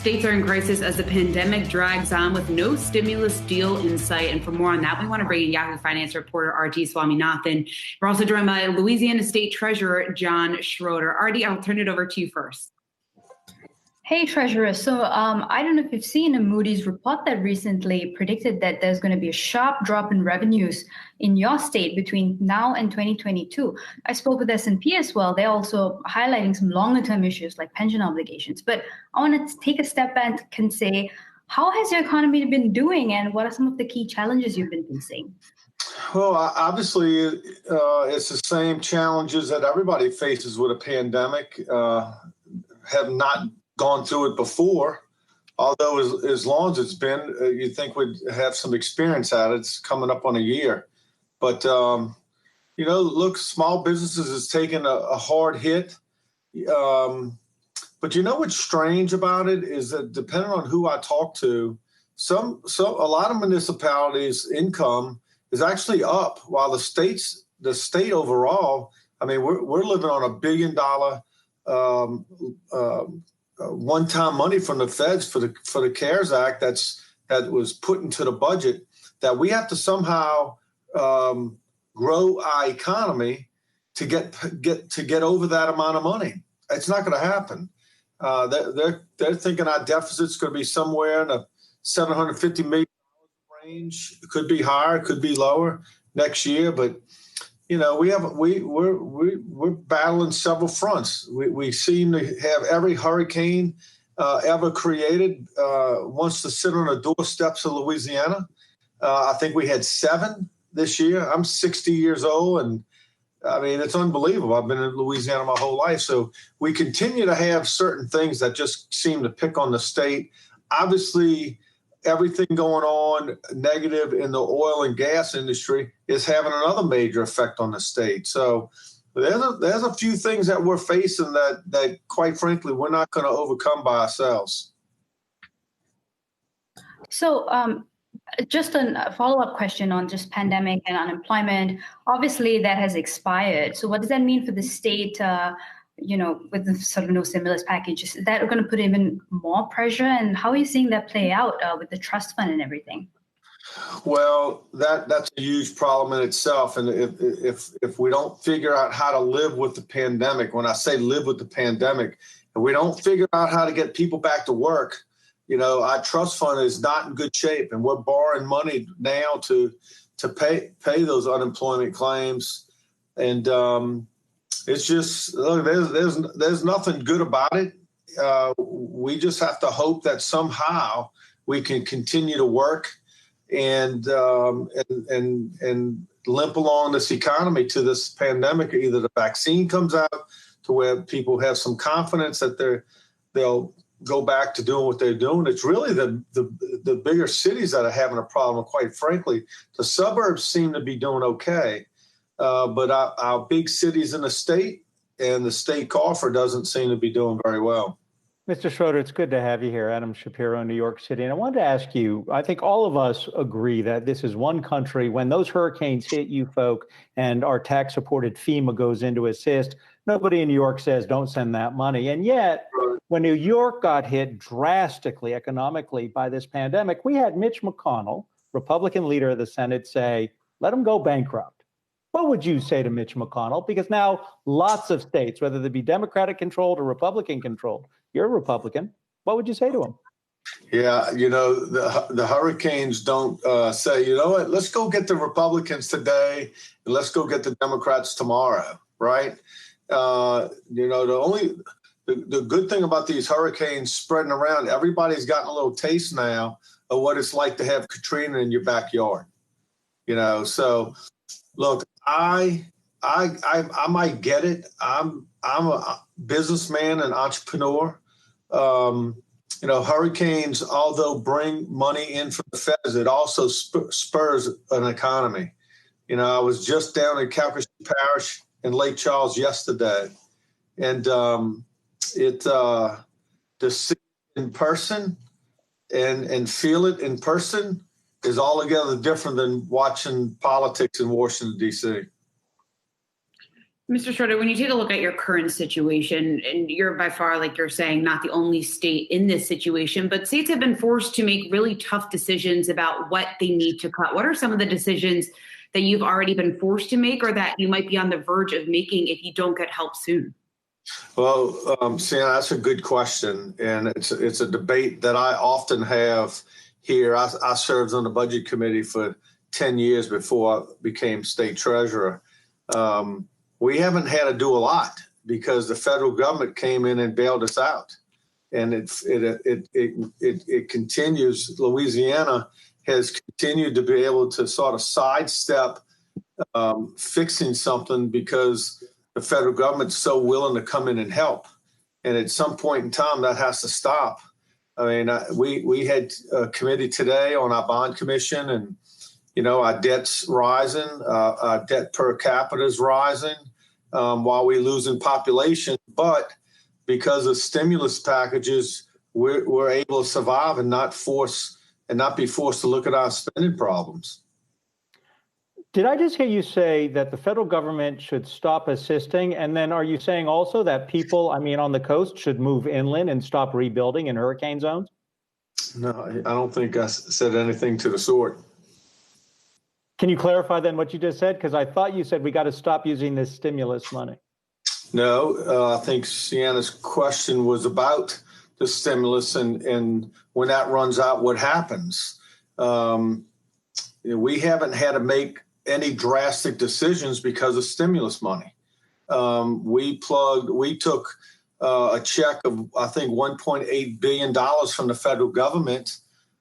states are in crisis as the pandemic drags on with no stimulus deal in sight. And for more on that, we want to bring in Yahoo Finance reporter R.T. Swaminathan. We're also joined by Louisiana State Treasurer John Schroder. R.T., I'll turn it over to you first. Hey, Treasurer. So I don't know if you've seen a Moody's report that recently predicted that there's going to be a sharp drop in revenues in your state between now and 2022. I spoke with S&P as well. They're also highlighting some longer term issues like pension obligations. But I want to take a step back and say, how has your economy been doing and what are some of the key challenges you've been facing? Well, obviously, it's the same challenges that everybody faces with a pandemic. Have not gone through it before, although as long as it's been, you'd think we'd have some experience at it. It's coming up on a year. But, look, small businesses has taken a hard hit. But you know what's strange about it is that depending on who I talk to, a lot of municipalities' income is actually up, while the state overall, I mean, we're living on $1 billion one-time money from the feds for the CARES Act that was put into the budget, that we have to somehow grow our economy to get over that amount of money. It's not going to happen. They're thinking our deficit's going to be somewhere in the $750 million range. It could be higher, it could be lower next year, but we're battling several fronts. We seem to have every hurricane ever created wants to sit on the doorsteps of Louisiana. I think we had 7 this year. I'm 60 years old, and I mean, it's unbelievable. I've been in Louisiana my whole life. So we continue to have certain things that just seem to pick on the state. Obviously, everything going on negative in the oil and gas industry is having another major effect on the state. So there's a few things that we're facing that quite frankly, we're not going to overcome by ourselves. So just a follow-up question on just pandemic and unemployment. Obviously, that has expired. So what does that mean for the state, with the sort of no stimulus package? Is that going to put even more pressure? And how are you seeing that play out with the trust fund and everything? Well, that's a huge problem in itself. And if we don't figure out how to live with the pandemic, when I say live with the pandemic, and we don't figure out how to get people back to work, our trust fund is not in good shape, and we're borrowing money now to pay those unemployment claims. And it's just, look, there's nothing good about it. We just have to hope that somehow we can continue to work and limp along this economy to this pandemic. Either the vaccine comes out to where people have some confidence that they'll go back to doing what they're doing. It's really the bigger cities that are having a problem. Quite frankly, the suburbs seem to be doing okay. But our big cities in the state and the state coffer doesn't seem to be doing very well. Mr. Schroder, it's good to have you here. Adam Shapiro, New York City. And I wanted to ask you, I think all of us agree that this is one country. When those hurricanes hit you folk and our tax-supported FEMA goes in to assist, nobody in New York says don't send that money. And yet, when New York got hit drastically economically by this pandemic, we had Mitch McConnell, Republican leader of the Senate, say, let them go bankrupt. What would you say to Mitch McConnell? Because now lots of states, whether they be Democratic controlled or Republican controlled, you're a Republican. What would you say to him? Yeah, the hurricanes don't say, you know what, let's go get the Republicans today and let's go get the Democrats tomorrow, right? The good thing about these hurricanes spreading around, everybody's gotten a little taste now of what it's like to have Katrina in your backyard. So look, I might get it. I'm a businessman and entrepreneur. Hurricanes, although bring money in from the feds, it also spurs an economy. I was just down in Calcasieu Parish in Lake Charles yesterday, and to see it in person and feel it in person is altogether different than watching politics in Washington, D.C. Mr. Schroder, when you take a look at your current situation, and you're by far, like you're saying, not the only state in this situation, but states have been forced to make really tough decisions about what they need to cut. What are some of the decisions that you've already been forced to make or that you might be on the verge of making if you don't get help soon? Well, Sienna, that's a good question. And it's a debate that I often have here. I served on the budget committee for 10 years before I became state treasurer. We haven't had to do a lot because the federal government came in and bailed us out. And it continues. Louisiana has continued to be able to sort of sidestep fixing something because the federal government's so willing to come in and help. And at some point in time, that has to stop. I mean, we had a committee today on our bond commission, and, you know, our debt's rising, our debt per capita is rising while we're losing population. But because of stimulus packages, we're able to survive and not be forced to look at our spending problems. Did I just hear you say that the federal government should stop assisting? And then are you saying also that people, on the coast should move inland and stop rebuilding in hurricane zones? No, I don't think I said anything to the sort. Can you clarify then what you just said? Because I thought you said we got to stop using this stimulus money. No, I think Sienna's question was about the stimulus and when that runs out, what happens? We haven't had to make any drastic decisions because of stimulus money. We took a check of, I think, $1.8 billion from the federal government,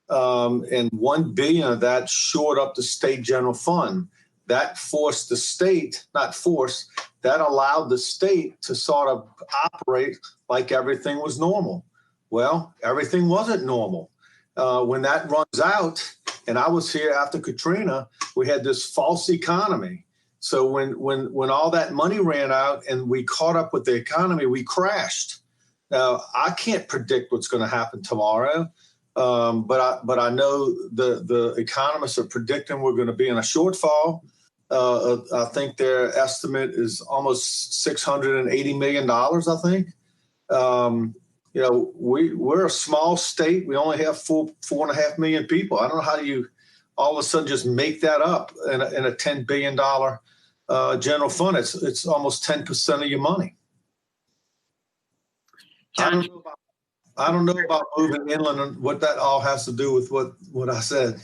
and $1 billion of that shored up the state general fund. That forced the state, that allowed the state to sort of operate like everything was normal. Well, everything wasn't normal. When that runs out, and I was here after Katrina, we had this false economy. So when all that money ran out and we caught up with the economy, we crashed. Now, I can't predict what's going to happen tomorrow, but I know the economists are predicting we're going to be in a shortfall. I think their estimate is almost $680 million, I think. We're a small state. We only have 4.5 million people. I don't know how you all of a sudden just make that up in a $10 billion general fund. It's almost 10% of your money. I don't know about moving inland and what that all has to do with what I said.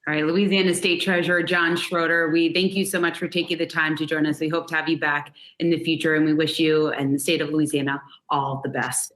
All right, Louisiana State Treasurer John Schroder, we thank you so much for taking the time to join us. We hope to have you back in the future, and we wish you and the state of Louisiana all the best.